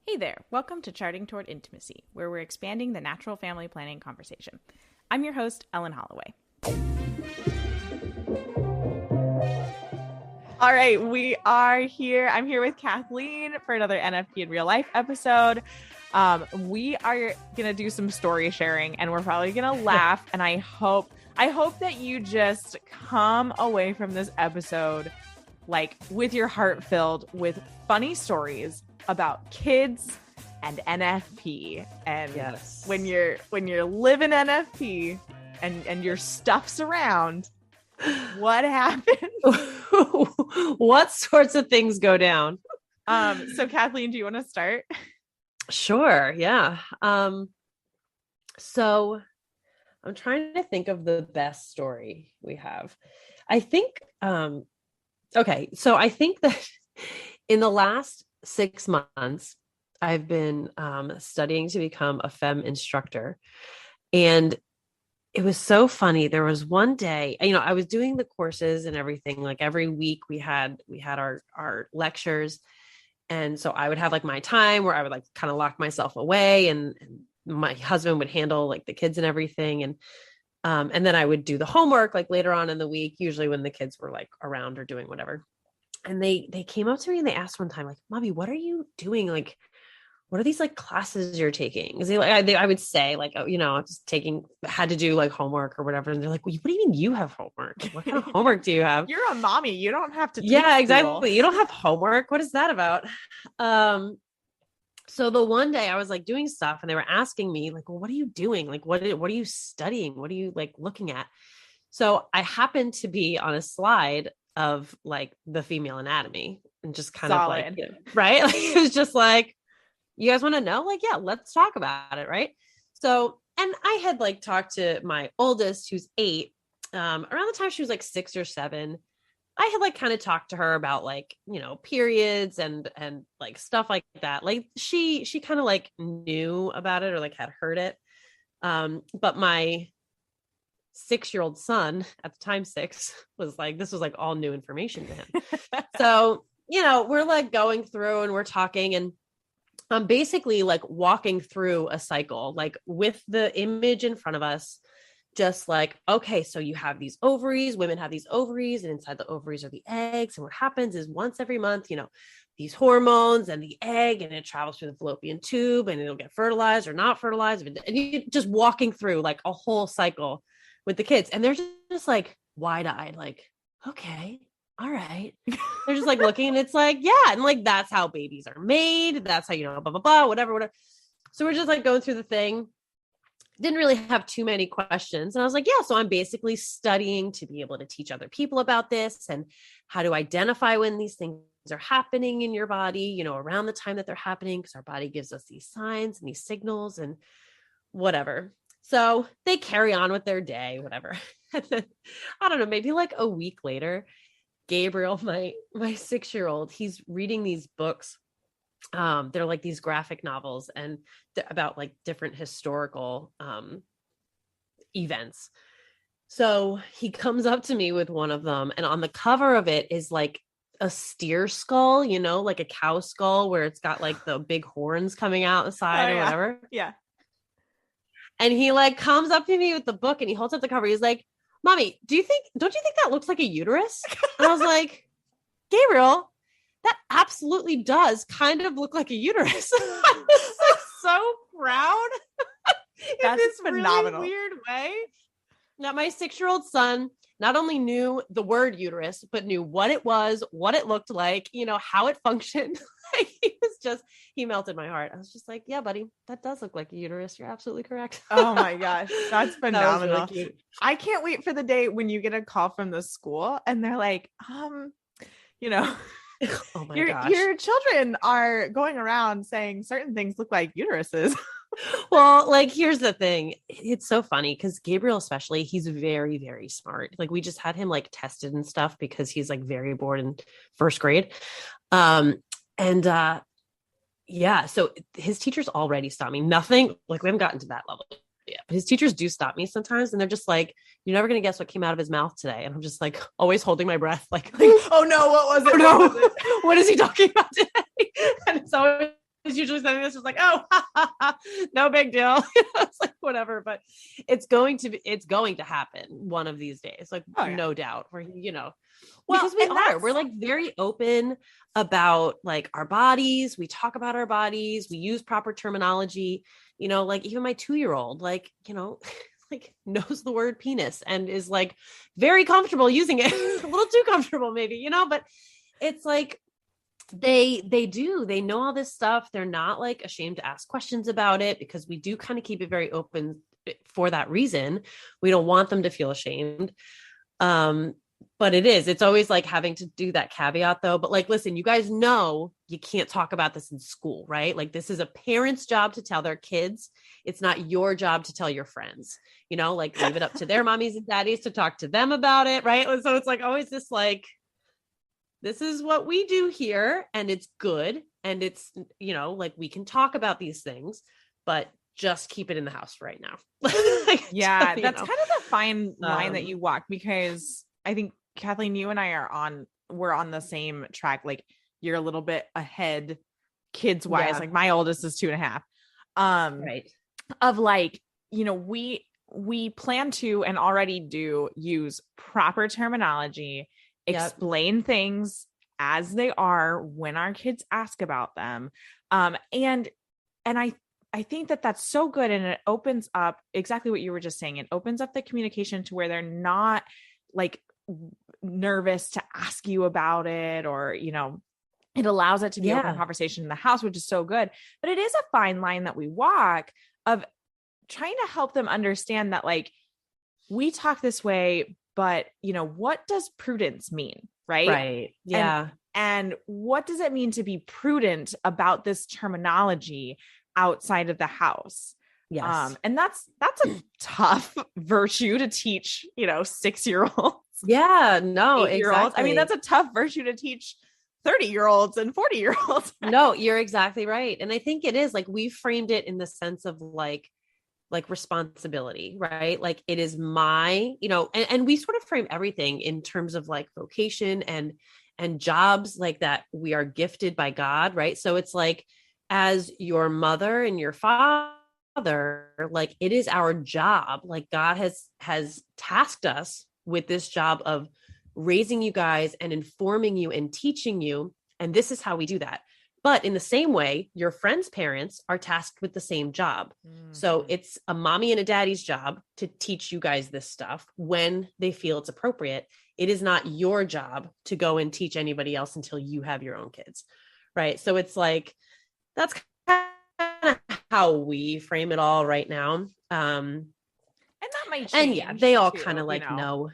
Hey there, welcome to Charting Toward Intimacy, where we're expanding the natural family planning conversation. I'm your host, Ellen Holloway. All right, we are here. I'm here with Kathleen for another NFP in Real Life episode. We are going to do some story sharing, and we're probably going to laugh, and I hope that you just come away from this episode like with your heart filled with funny stories about kids and NFP. And yes, when you're living NFP and your stuff's around, what happens? What sorts of things go down? So Kathleen, do you want to start? Sure. Yeah. So I'm trying to think of the best story we have. I think, okay. So I think that in the last 6 months, I've been studying to become a FEM instructor. And it was so funny. There was one day, I was doing the courses and everything. Like every week we had our lectures. And so I would have like my time where I would like kind of lock myself away, and my husband would handle like the kids and everything. And then I would do the homework like later on in the week, usually when the kids were like around or doing whatever. And they came up to me and they asked one time, like, "Mommy, what are you doing? Like, what are these like classes you're taking?" Because I would say like, "Oh, I'm just had to do like homework or whatever." And they're like, "Well, what do you mean you have homework? What kind of homework do you have?" You're a mommy. You don't have to. Yeah, exactly. You don't have homework. What is that about? So the one day I was like doing stuff and they were asking me like, "Well, what are you doing? Like, what are you studying? What are you like looking at?" So I happened to be on a slide of like the female anatomy and just kind of like, right? Like, it was just like, "You guys want to know?" Like, yeah, let's talk about it. Right. So, and I had like talked to my oldest, who's 8, around the time she was like 6 or 7. I had like kind of talked to her about like, periods and like stuff like that. Like she kind of like knew about it or like had heard it. But my 6-year-old son at the time, 6, was like, this was like all new information to him. So, we're like going through and we're talking, and I'm basically like walking through a cycle, like with the image in front of us, just like, okay, so you have these ovaries, women have these ovaries, and inside the ovaries are the eggs. And what happens is once every month, these hormones and the egg, and it travels through the fallopian tube and it'll get fertilized or not fertilized. And you just walking through like a whole cycle with the kids. And they're just like wide-eyed, like, okay, all right. They're just like looking, and it's like, yeah. And like, that's how babies are made. That's how, blah, blah, blah, whatever. So we're just like going through the thing. Didn't really have too many questions. And I was like, yeah, so I'm basically studying to be able to teach other people about this and how to identify when these things are happening in your body, around the time that they're happening, because our body gives us these signs and these signals and whatever. So they carry on with their day, whatever. And then, I don't know, maybe like a week later, Gabriel, my 6-year-old, he's reading these books. They're like these graphic novels and about like different historical events. So he comes up to me with one of them, and on the cover of it is like a steer skull, like a cow skull where it's got like the big horns coming out the side or whatever. Yeah. And he like comes up to me with the book and he holds up the cover. He's like, "Mommy, don't you think that looks like a uterus?" And I was like, "Gabriel, that absolutely does kind of look like a uterus." I was like so proud. That's this phenomenal. Really weird way. Now my 6-year-old son not only knew the word uterus, but knew what it was, what it looked like, how it functioned. He melted my heart. I was just like, yeah, buddy, that does look like a uterus. You're absolutely correct. Oh my gosh. That's phenomenal. That was really cute. I can't wait for the day when you get a call from the school and they're like, oh my gosh. Your children are going around saying certain things look like uteruses. Well, like, here's the thing. It's so funny because Gabriel, especially, he's very, very smart. Like, we just had him like tested and stuff because he's like very bored in first grade. Yeah, so his teachers already stopped me. Nothing, like, we haven't gotten to that level yet, but his teachers do stop me sometimes. And they're just like, "You're never going to guess what came out of his mouth today." And I'm just like always holding my breath. Like, oh no, what was it? What is he talking about today? And it's always usually something that's just like, oh, no big deal. It's like, whatever, but it's going to happen one of these days. Like, no doubt. We're, because we're like very open about like our bodies. We talk about our bodies. We use proper terminology, like even my 2-year-old, like, like knows the word penis and is like very comfortable using it. A little too comfortable maybe, but it's like, they know all this stuff. They're not like ashamed to ask questions about it, because we do kind of keep it very open for that reason. We don't want them to feel ashamed. But it's always like having to do that caveat though. But like, listen, you guys know you can't talk about this in school, right? Like, this is a parent's job to tell their kids. It's not your job to tell your friends, like leave it up to their mommies and daddies to talk to them about it. Right. So it's like always this, like, this is what we do here, and it's good. And it's, like, we can talk about these things, but just keep it in the house for right now. Yeah. That's kind of the fine line that you walk, because I think, Kathleen, you and I we're on the same track. Like, you're a little bit ahead kids wise. Like, my oldest is 2.5. Right. Of like, we plan to, and already do, use proper terminology, explain things as they are when our kids ask about them. And I think that that's so good. And it opens up exactly what you were just saying. It opens up the communication to where they're not like nervous to ask you about it, or, it allows it to be open conversation in the house, which is so good. But it is a fine line that we walk of trying to help them understand that, like, we talk this way, but what does prudence mean? Right. Right. Yeah. And what does it mean to be prudent about this terminology outside of the house? Yes. And that's a tough virtue to teach, 6-year-olds. Yeah, no, 8-year-olds. exactly. I mean, that's a tough virtue to teach 30-year-olds and 40-year-olds. No, you're exactly right. And I think it is like, we framed it in the sense of like responsibility, right? Like, it is my, and we sort of frame everything in terms of like vocation and jobs like that we are gifted by God, right? So it's like, as your mother and your father, like, it is our job. Like, God has tasked us with this job of raising you guys and informing you and teaching you. And this is how we do that. But in the same way, your friends' parents are tasked with the same job. Mm-hmm. So it's a mommy and a daddy's job to teach you guys this stuff when they feel it's appropriate. It is not your job to go and teach anybody else until you have your own kids. Right. So it's like, that's kind of how we frame it all right now. And that might change. And yeah, they all kind of like know.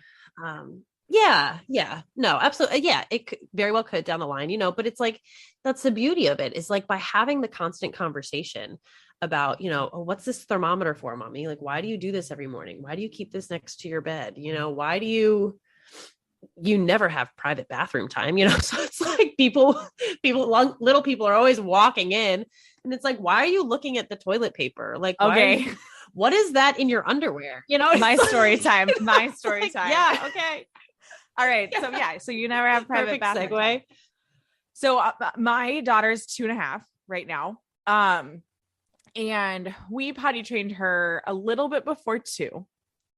No, absolutely. Yeah, it could, very well could down the line, but it's like, that's the beauty of it, is like, by having the constant conversation about, oh, what's this thermometer for, mommy? Like, why do you do this every morning? Why do you keep this next to your bed? Why do you never have private bathroom time, So it's like little people are always walking in, and it's like, why are you looking at the toilet paper? Like, okay, what is that in your underwear? My story time. My story like, time. Yeah. Okay. All right. So you never have private bathroom. Segue. So my daughter's 2.5 right now. And we potty trained her a little bit before 2.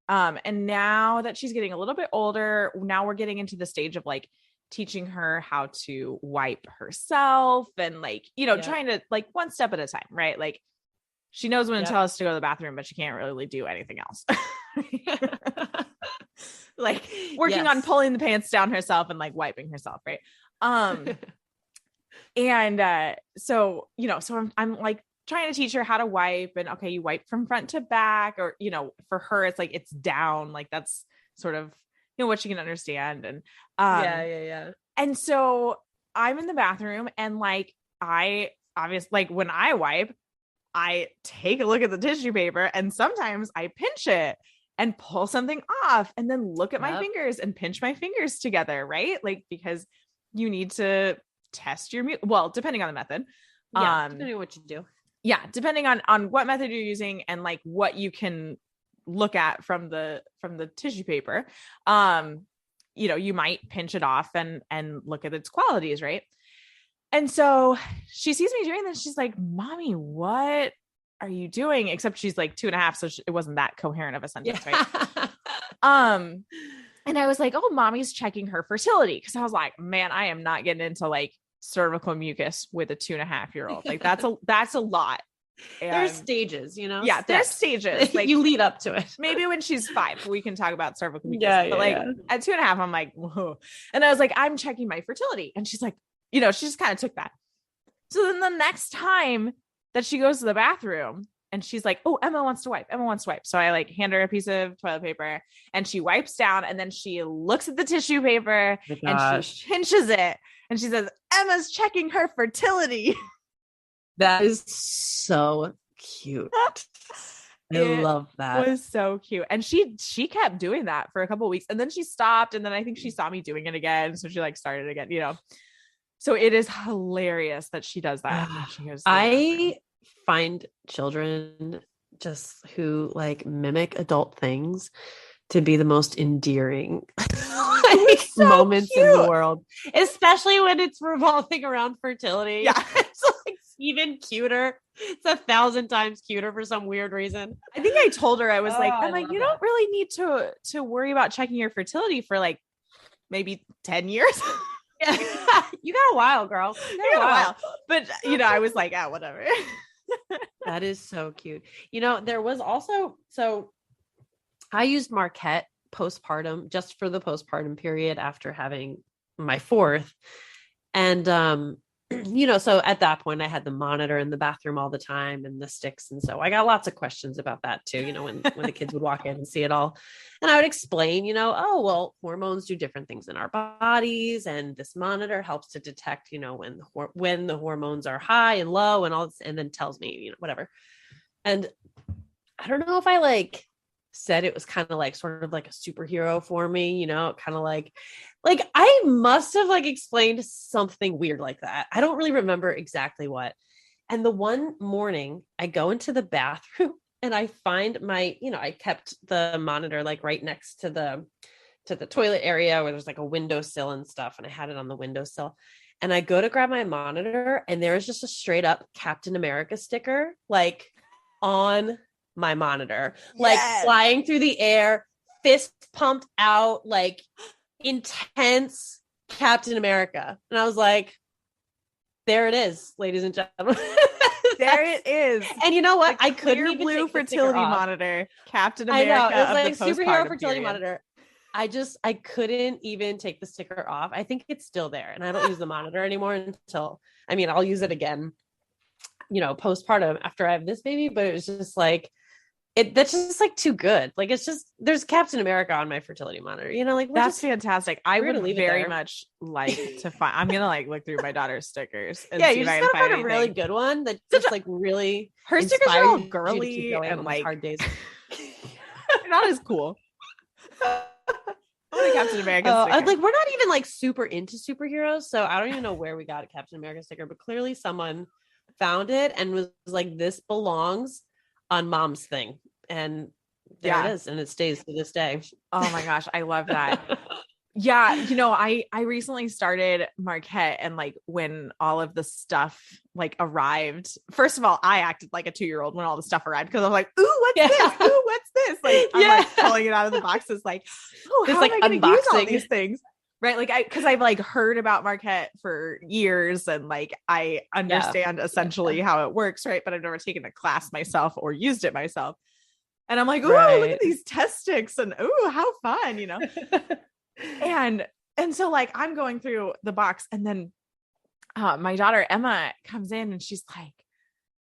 And now that she's getting a little bit older, now we're getting into the stage of like teaching her how to wipe herself and like, trying to like one step at a time, right? Like, she knows when to tell us to go to the bathroom, but she can't really do anything else. Like working on pulling the pants down herself and like wiping herself. Right. And so I'm like trying to teach her how to wipe, and okay, you wipe from front to back, or, for her, it's like, it's down. Like, that's sort of, what she can understand. And, yeah. And so I'm in the bathroom, and like, I obviously, like, when I wipe, I take a look at the tissue paper, and sometimes I pinch it and pull something off, and then look at my fingers and pinch my fingers together. Right. Like, because you need to test your well, depending on the method. Depending on what you do. Yeah. Depending on what method you're using and like what you can look at from the tissue paper. You might pinch it off and look at its qualities. Right. And so she sees me doing this. She's like, Mommy, what are you doing? Except she's like 2.5. So it wasn't that coherent of a sentence, right? And I was like, oh, Mommy's checking her fertility. Cause I was like, man, I am not getting into like cervical mucus with a 2.5-year-old. Like that's a lot. And there's stages, you know? Yeah, there's stages. Like you lead up to it. Maybe when she's 5, we can talk about cervical mucus. But like at 2.5, I'm like, whoa. And I was like, I'm checking my fertility. And she's like, she just kind of took that. So then the next time that she goes to the bathroom and she's like, oh, Emma wants to wipe. So I like hand her a piece of toilet paper and she wipes down and then she looks at the tissue paper and she pinches it. And she says, Emma's checking her fertility. That is so cute. I love that. It was so cute. And she kept doing that for a couple of weeks and then she stopped. And then I think she saw me doing it again. So she like started again, So it is hilarious that she does that. She goes, I find children just who like mimic adult things to be the most endearing moments in the world, especially when it's revolving around fertility. Yeah. It's like even cuter. It's 1,000 times cuter for some weird reason. I think I told her, I was like, Emma, you don't really need to worry about checking your fertility for like maybe 10 years. Yeah. You got a while, girl. You got a while. But I was like, whatever. That is so cute. There was also, so I used Marquette postpartum just for the postpartum period after having my 4th. And, so at that point I had the monitor in the bathroom all the time and the sticks. And so I got lots of questions about that too, when the kids would walk in and see it all. And I would explain, oh, well, hormones do different things in our bodies. And this monitor helps to detect, when the hormones are high and low and all this, and then tells me, whatever. And I don't know if I like said it was kind of like sort of like a superhero for me, kind of like I must have like explained something weird like that. I don't really remember exactly what. And the one morning I go into the bathroom and I find my, I kept the monitor like right next to the toilet area where there's like a windowsill and stuff. And I had it on the windowsill and I go to grab my monitor and there's just a straight up Captain America sticker, like on my monitor, like flying through the air, fist pumped out, like intense Captain America. And I was like, there it is, ladies and gentlemen. There it is. And you know what? The I couldn't even blue fertility monitor, Captain America. I know, it was like superhero fertility period. monitor. I couldn't even take the sticker off. I think it's still there. And I don't use the monitor anymore until, I'll use it again, postpartum after I have this baby, but it was just like, that's just like too good. Like, it's just, there's Captain America on my fertility monitor, like that's fantastic. I would very much like to find, I'm going to like look through my daughter's stickers. And you just gotta find a really good one that just like really, her stickers are all girly and like hard days. Not as cool. Captain America like we're not even like super into superheroes, so I don't even know where we got a Captain America sticker, but clearly someone found it and was like, this belongs on Mom's thing, and there it is, and it stays to this day. Oh my gosh, I love that. Yeah, I recently started Marquette, and like when all of the stuff like arrived, first of all, I acted like a 2-year-old when all the stuff arrived because I was like, ooh, what's this? Ooh, what's this? Like I'm like pulling it out of the boxes, like, oh, how am I gonna use all these things? Right. Like because I've like heard about Marquette for years and like I understand essentially how it works. Right. But I've never taken a class myself or used it myself. And I'm like, oh, look at these test sticks and oh, how fun, And so like I'm going through the box and then my daughter Emma comes in and she's like,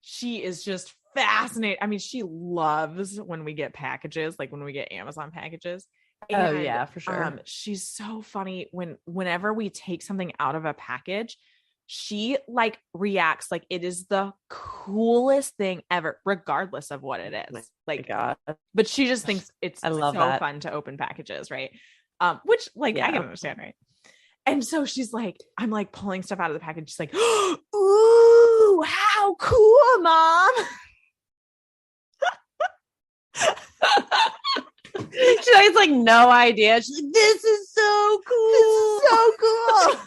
she is just fascinated. She loves when we get packages, like when we get Amazon packages. And, for sure. She's so funny whenever we take something out of a package, she like reacts like it is the coolest thing ever, regardless of what it is. But she just thinks it's so fun to open packages, right? Which like I can understand, right? And so she's like, I'm like pulling stuff out of the package. She's like, ooh, how cool, Mom. She has like no idea. She's like, this is so cool. This is so cool.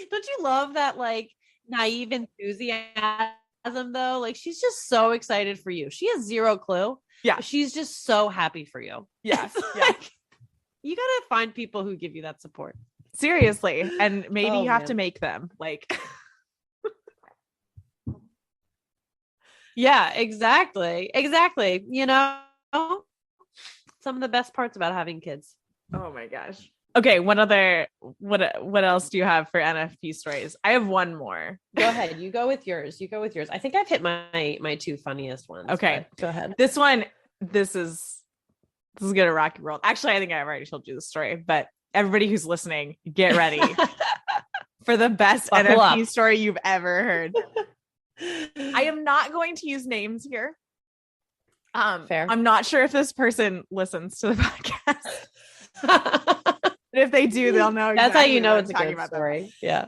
Don't you love that? Like naive enthusiasm though. Like she's just so excited for you. She has zero clue. Yeah. She's just so happy for you. Yeah. Like, you gotta find people who give you that support. Seriously. And maybe you have to make them like. Yeah, exactly. Exactly. You know, some of the best parts about having kids. Oh my gosh. Okay, what else do you have for NFP stories? I have one more. Go ahead. You go with yours. I think I've hit my two funniest ones. Okay. Go ahead. This is gonna rock your world. Actually, I think I've already told you the story, but everybody who's listening, get ready for the best NFP story you've ever heard. I am not going to use names here. Fair. I'm not sure if this person listens to the podcast. But if they do, they'll know. That's how you know it's a good story. Yeah.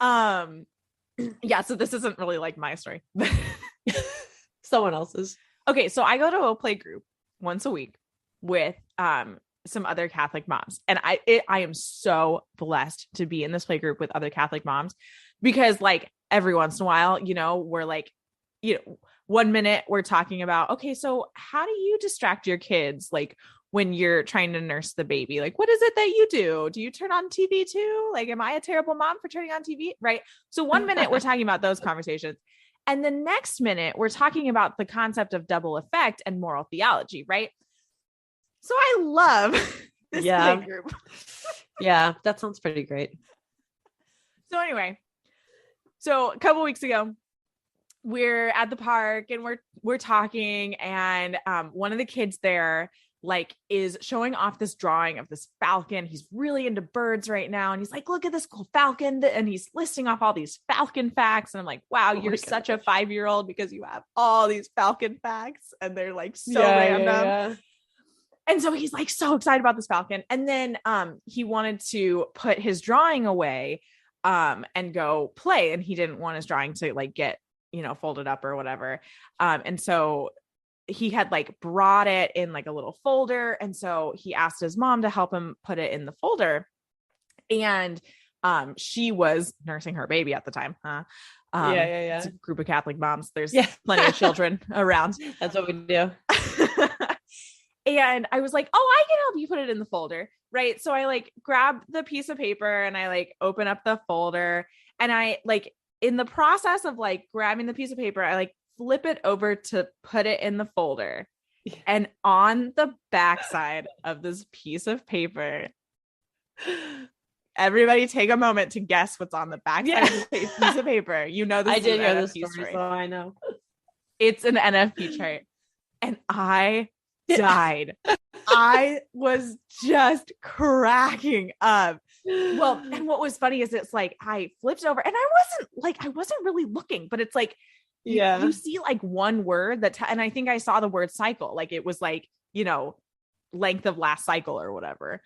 Yeah. So this isn't really like my story, but someone else's. Okay. So I go to a play group once a week with some other Catholic moms, and I am so blessed to be in this play group with other Catholic moms, because like every once in a while, you know, we're like, you know, 1 minute we're talking about, okay, so how do you distract your kids? Like when you're trying to nurse the baby, like, what is it that you do? Do you turn on TV too? Like, am I a terrible mom for turning on TV? Right. So 1 minute we're talking about those conversations. And the next minute we're talking about the concept of double effect and moral theology. Right. So I love this play group. Yeah. That sounds pretty great. So anyway, so a couple weeks ago, we're at the park and we're talking, and one of the kids there like is showing off this drawing of this falcon. He's really into birds right now, and he's like, look at this cool falcon, and he's listing off all these falcon facts, and I'm like, wow, you're such a 5-year-old because you have all these falcon facts and they're like so random. Yeah. And so he's like so excited about this falcon, and then he wanted to put his drawing away and go play, and he didn't want his drawing to like get, you know, folded up or whatever. And so he had like brought it in like a little folder. And so he asked his mom to help him put it in the folder. And she was nursing her baby at the time. Yeah. It's a group of Catholic moms. There's plenty of children around. That's what we do. And I was like, oh, I can help you put it in the folder. Right. So I like grab the piece of paper and I like open up the folder, and I like, in the process of like grabbing the piece of paper, I like flip it over to put it in the folder. And on the backside of this piece of paper, everybody take a moment to guess what's on the backside of this piece of paper. You know, this I did hear this story, so I know. It's an NFP chart. And I died. I was just cracking up. Well, and what was funny is it's like I flipped over and I wasn't really looking, but it's like you see like one word and I think I saw the word cycle, like it was like, you know, length of last cycle or whatever.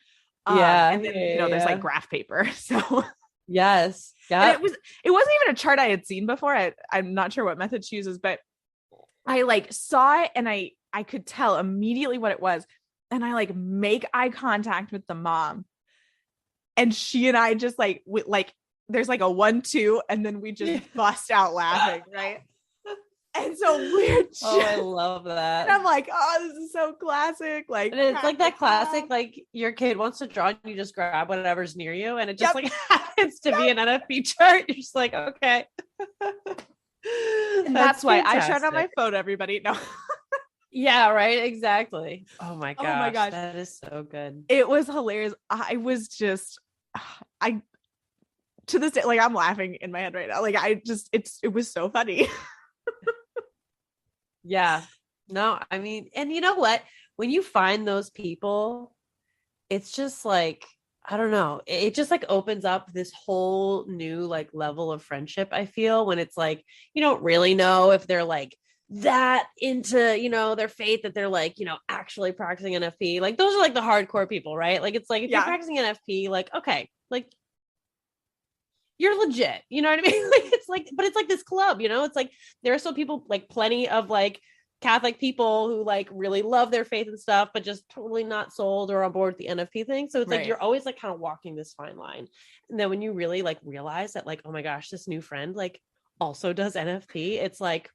And then you know there's like graph paper. So yes. Yeah. It wasn't even a chart I had seen before. I'm not sure what method she uses, but I like saw it and I could tell immediately what it was. And I like make eye contact with the mom. And she and I just like, there's like a 1-2, and then we just bust out laughing. Right. And so we're just, I love that. And I'm like, oh, this is so classic. Like, and it's like that classic, like your kid wants to draw and you just grab whatever's near you. And it just like happens to be an NFP chart. You're just like, okay. And that's why I shut on my phone, everybody. No. Yeah, right. Exactly. Oh my gosh. Oh my gosh. That is so good. It was hilarious. I was just, to this day, like I'm laughing in my head right now. Like it was so funny. Yeah. No, I mean, and you know what? When you find those people, it's just like, I don't know. It just like opens up this whole new like level of friendship. I feel when it's like, you don't really know if they're like that into, you know, their faith that they're like, you know, actually practicing NFP. Like those are like the hardcore people, right? Like it's like if you're practicing NFP, like, okay, like you're legit, you know what I mean? Like it's like, but it's like this club, you know, it's like there are still people, like plenty of like Catholic people who like really love their faith and stuff, but just totally not sold or on board with the NFP thing. So it's like, you're always like kind of walking this fine line. And then when you really like realize that like, oh my gosh, this new friend like also does NFP, it's like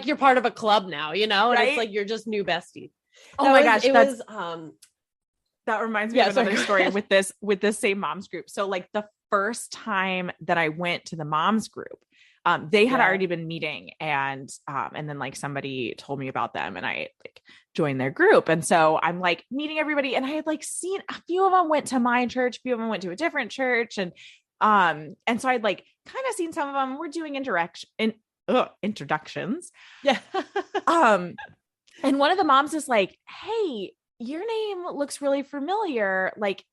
you're part of a club now, you know, and it's like, you're just new besties. Oh my gosh. That reminds me of another story with this same moms group. So like the first time that I went to the moms group, they had already been meeting and then like somebody told me about them and I like joined their group. And so I'm like meeting everybody and I had like seen a few of them went to my church, a few of them went to a different church. And so I'd like kind of seen some of them were doing introductions. Yeah. And one of the moms is like, hey, your name looks really familiar. Like,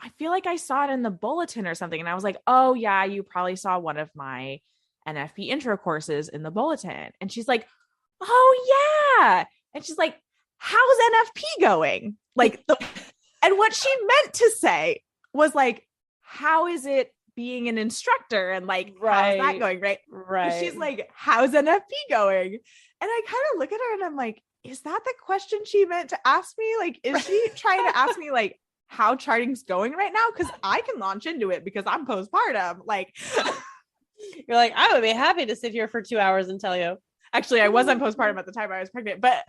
I feel like I saw it in the bulletin or something. And I was like, oh yeah, you probably saw one of my NFP intro courses in the bulletin. And she's like, oh yeah. And she's like, how's NFP going? Like, and what she meant to say was like, how is it being an instructor? And like, how's that going? Right. And she's like, how's NFP going? And I kind of look at her and I'm like, is that the question she meant to ask me? Like, is she trying to ask me like how charting's going right now? Cause I can launch into it because I'm postpartum. Like, you're like, I would be happy to sit here for 2 hours and tell you. Actually, I wasn't postpartum at the time I was pregnant, but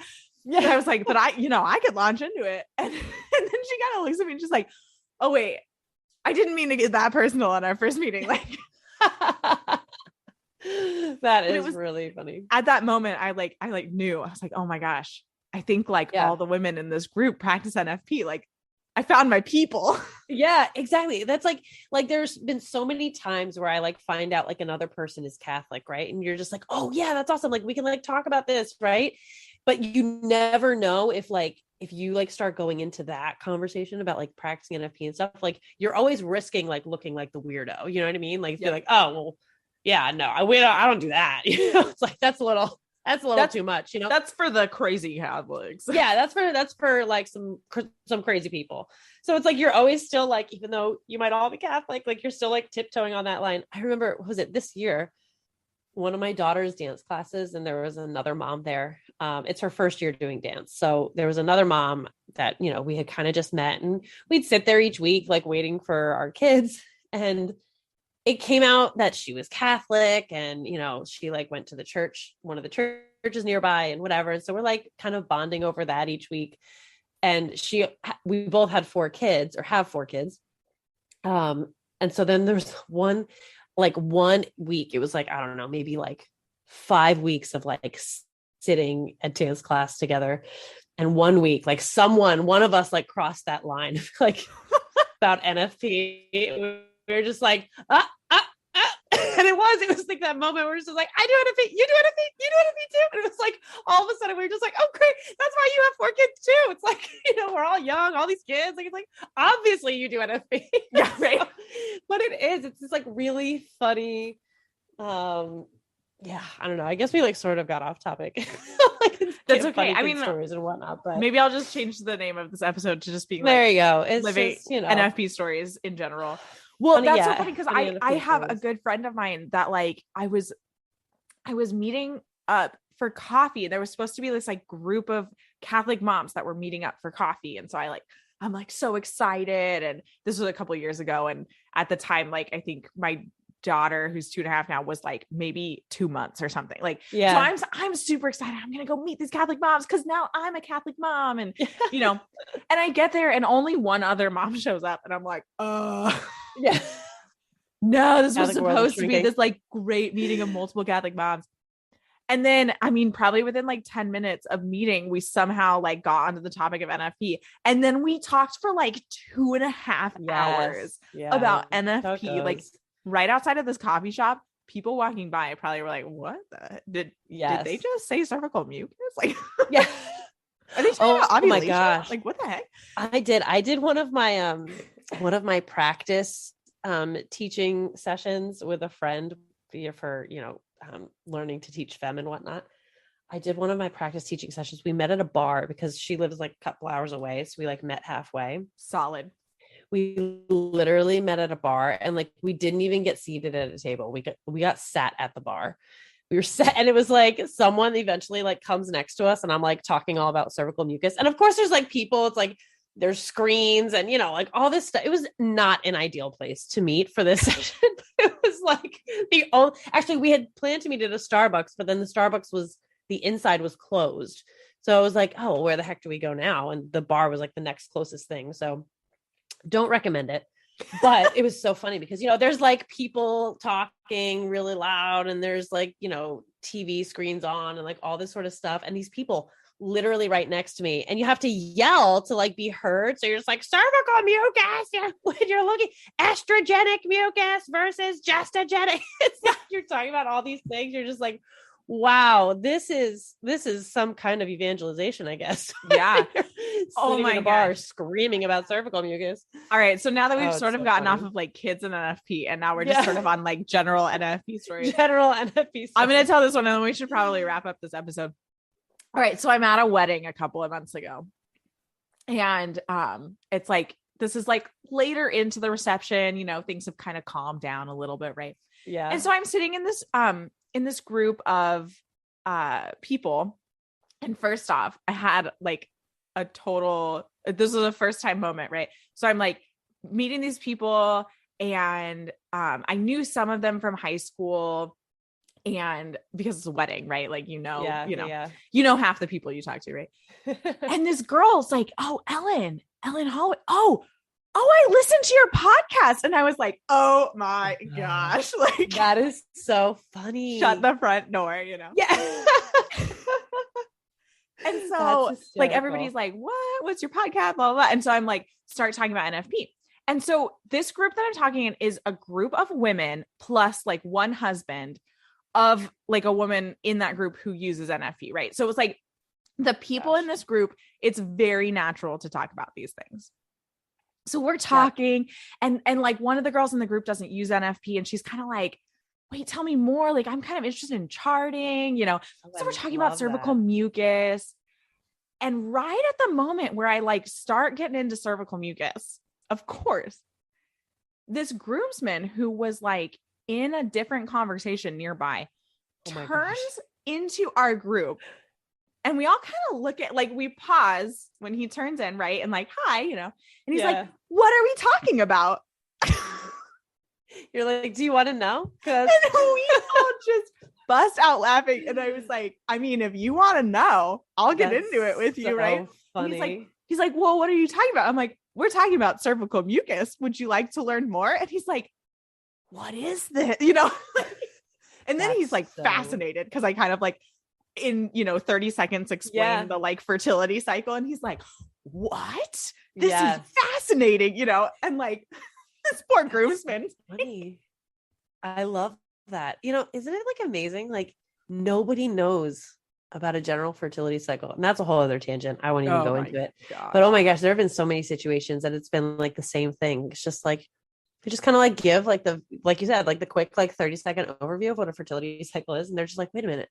yeah, I was like, but I could launch into it. And then she kind of looks at me and she's like, oh wait, I didn't mean to get that personal on our first meeting. Like, that is really funny. At that moment, I knew. I was like, oh my gosh, I think like all the women in this group practice NFP. Like, I found my people. Yeah, exactly. That's like there's been so many times where I like find out like another person is Catholic, right? And you're just like, oh yeah, that's awesome. Like we can like talk about this, right? But you never know if you like start going into that conversation about like practicing NFP and stuff, like you're always risking like looking like the weirdo. You know what I mean? Like you're like, oh well, yeah, no, I don't do that. You know, it's like that's a little too much, you know. That's for the crazy Catholics. Yeah, that's for like some crazy people. So it's like you're always still like, even though you might all be Catholic, like you're still like tiptoeing on that line. I remember, was it this year, one of my daughter's dance classes, and there was another mom there. It's her first year doing dance. So there was another mom that, you know, we had kind of just met, and we'd sit there each week, like waiting for our kids. And it came out that she was Catholic and, you know, she like went to the church, one of the churches nearby and whatever. And so we're like kind of bonding over that each week. And we both had 4 kids or have 4 kids. And so then there's one week, it was like, I don't know, maybe like 5 weeks of like sitting at dance class together. And 1 week, like one of us like crossed that line, like about NFP. We were just like, and it was like that moment where it's just like, I do NFP, you do NFP, you do NFP too. And it was like, all of a sudden we were just like, oh great, that's why you have 4 kids too. It's like, you know, we're all young, all these kids, like, it's like, obviously you do NFP. Yeah, right. So, but it's just like really funny. Yeah, I don't know. I guess we like sort of got off topic. Like, that's okay. I mean, stories and whatnot, but maybe I'll just change the name of this episode to just being there like, you go. It's living just, you know, NFP stories in general. Well, funny, that's so funny because I have stories. a good friend of mine that like I was meeting up for coffee. There was supposed to be this like group of Catholic moms that were meeting up for coffee. And so I'm like so excited. And this was a couple of years ago. And at the time, like I think my daughter, who's 2.5 now, was like maybe 2 months or something. Like, yeah. So I'm super excited. I'm going to go meet these Catholic moms because now I'm a Catholic mom. And, you know, and I get there and only one other mom shows up. And I'm like, yeah, no, this was supposed to be this like great meeting of multiple Catholic moms. And then, I mean, probably within like 10 minutes of meeting, we somehow like got onto the topic of NFP. And then we talked for like 2.5 hours about NFP, like right outside of this coffee shop. People walking by probably were like, what did they just say cervical mucus? Like, yeah. Are they talking about ovulation? My gosh. Like, what the heck? I did one of my practice teaching sessions with a friend for, you know, learning to teach femme and whatnot. I did one of my practice teaching sessions. We met at a bar because she lives like a couple hours away. So we like met halfway. Solid. We literally met at a bar and like, we didn't even get seated at a table. We got sat at the bar we were set, and it was like someone eventually like comes next to us, and I'm like talking all about cervical mucus. And of course there's like people, it's like there's screens and, you know, like all this stuff. It was not an ideal place to meet for this session. It was like actually we had planned to meet at a Starbucks, but then the Starbucks the inside was closed. So I was like, oh, where the heck do we go now? And the bar was like the next closest thing. So don't recommend it. But it was so funny because, you know, there's like people talking really loud, and there's like, you know, TV screens on and like all this sort of stuff. And these people literally right next to me, and you have to yell to like be heard. So you're just like, cervical mucus, when you're looking estrogenic mucus versus gestogenic. It's like you're talking about all these things. You're just like, wow, this is some kind of evangelization, I guess. Yeah. Oh my bar screaming about cervical mucus. All right. So now that we've sort of gotten off of like kids and NFP, and now we're just sort of on like general NFP stories. General NFP stories. I'm going to tell this one, and then we should probably wrap up this episode. All right. So I'm at a wedding a couple of months ago, and it's like, this is like later into the reception, you know, things have kind of calmed down a little bit. Right. Yeah. And so I'm sitting in this group of people. And first off, I had like this was a first time moment, right? So I'm like meeting these people, and I knew some of them from high school, and because it's a wedding, right? Like, you know half the people you talk to, right? And this girl's like, oh, Ellen Holloway. Oh, I listened to your podcast. And I was like, oh my gosh. Like, that is so funny. Shut the front door, you know? Yeah. And so like, everybody's like, what's your podcast? Blah, blah, blah. And so I'm like, start talking about NFP. And so this group that I'm talking in is a group of women plus like one husband of like a woman in that group who uses NFP, right? So it was like the people in this group, it's very natural to talk about these things. So we're talking, and like one of the girls in the group doesn't use NFP, and she's kind of like, wait, tell me more. Like, I'm kind of interested in charting, you know? So we're talking about cervical mucus. And right at the moment where I like start getting into cervical mucus, of course, this groomsman who was like in a different conversation nearby turns into our group. And we all kind of look at, like, we pause when he turns in, right? And like, hi, you know, and he's like, what are we talking about? You're like, do you want to know? And we all just bust out laughing. And I was like, I mean, if you want to know, I'll get into it with you, right? Funny. He's like, well, what are you talking about? I'm like, we're talking about cervical mucus. Would you like to learn more? And he's like, what is this? You know? And then he's like fascinated because I kind of like, in 30 seconds explain the like fertility cycle, and he's like, what? This is fascinating, you know? And like, this poor groomsman. Funny. I love that. You know, isn't it like amazing? Like, nobody knows about a general fertility cycle, and that's a whole other tangent. I won't even go into it. But oh my gosh, there have been so many situations that it's been like the same thing. It's just like, they just kind of like give like like you said, like the quick like 30-second overview of what a fertility cycle is, and they're just like, wait a minute.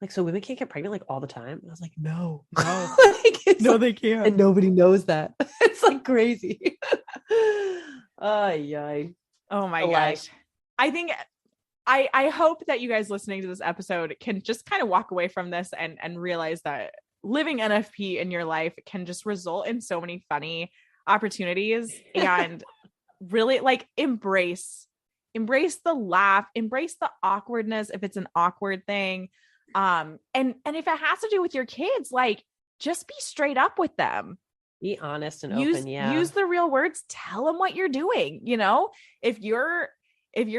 Like, so women can't get pregnant like all the time? And I was like, no. Like, no, they can't. And nobody knows that. It's like crazy. Oh my gosh. I think I hope that you guys listening to this episode can just kind of walk away from this and realize that living NFP in your life can just result in so many funny opportunities, and really like embrace the laugh, embrace the awkwardness if it's an awkward thing. And if it has to do with your kids, like, just be straight up with them. Be honest and open. Use the real words. Tell them what you're doing. You know, if you're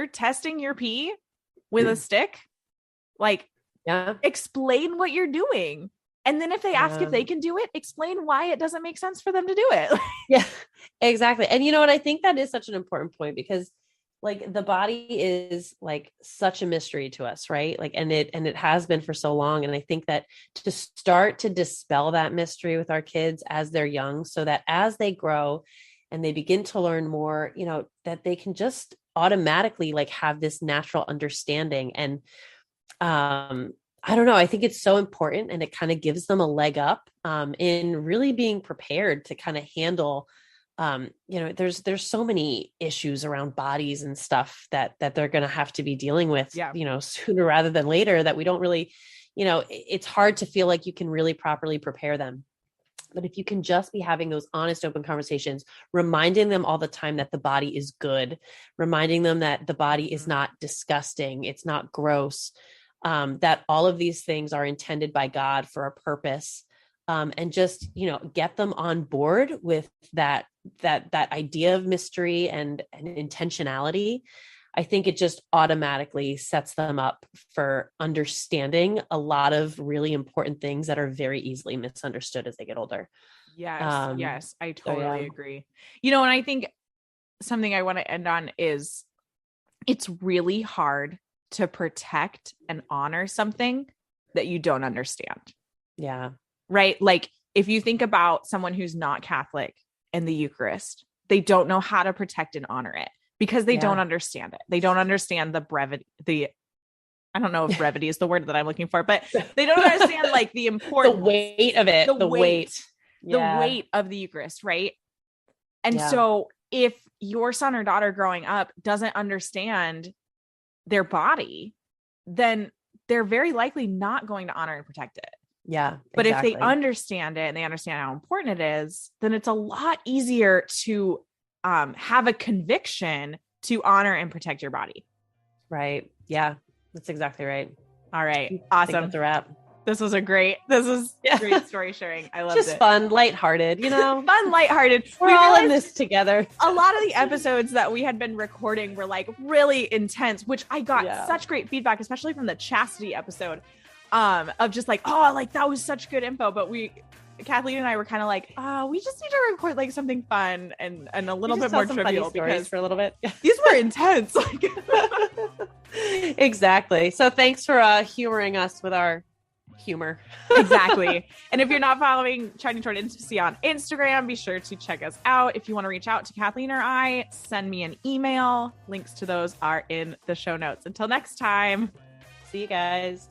testing your pee with a stick, like, explain what you're doing. And then if they ask if they can do it, explain why it doesn't make sense for them to do it. Yeah, exactly. And you know what? I think that is such an important point, because like the body is like such a mystery to us, right? Like, and it has been for so long. And I think that to start to dispel that mystery with our kids as they're young, so that as they grow and they begin to learn more, you know, that they can just automatically like have this natural understanding. And I don't know, I think it's so important, and it kind of gives them a leg up in really being prepared to kind of handle there's so many issues around bodies and stuff that they're going to have to be dealing with, sooner rather than later, that we don't really, it's hard to feel like you can really properly prepare them. But if you can just be having those honest, open conversations, reminding them all the time that the body is good, reminding them that the body is not disgusting, it's not gross, that all of these things are intended by God for a purpose, and just, get them on board with that idea of mystery and intentionality. I think it just automatically sets them up for understanding a lot of really important things that are very easily misunderstood as they get older. Yes. Yes. I totally agree. And I think something I want to end on is it's really hard to protect and honor something that you don't understand. Yeah. Right. Like if you think about someone who's not Catholic and the Eucharist, they don't know how to protect and honor it because they don't understand it. They don't understand the brevity, I don't know if brevity is the word that I'm looking for, but they don't understand like the importance, the weight of it, the weight of the Eucharist. Right. And so if your son or daughter growing up doesn't understand their body, then they're very likely not going to honor and protect it. Yeah. But if they understand it and they understand how important it is, then it's a lot easier to have a conviction to honor and protect your body. Right. Yeah, that's exactly right. All right. Awesome. That's a wrap. This was great story sharing. I loved it. Just fun, lighthearted, fun, lighthearted. We're all in this together. A lot of the episodes that we had been recording were like really intense, which I got such great feedback, especially from the chastity episode, of just like, oh, like that was such good info. But Kathleen and I were kind of like, we just need to record like something fun and a little bit more trivial because for a little bit. These were intense. Exactly. So thanks for humoring us with our humor. Exactly. And if you're not following Trending Toward Intimacy on Instagram, be sure to check us out. If you want to reach out to Kathleen or I, send me an email. Links to those are in the show notes. Until next time. See you guys.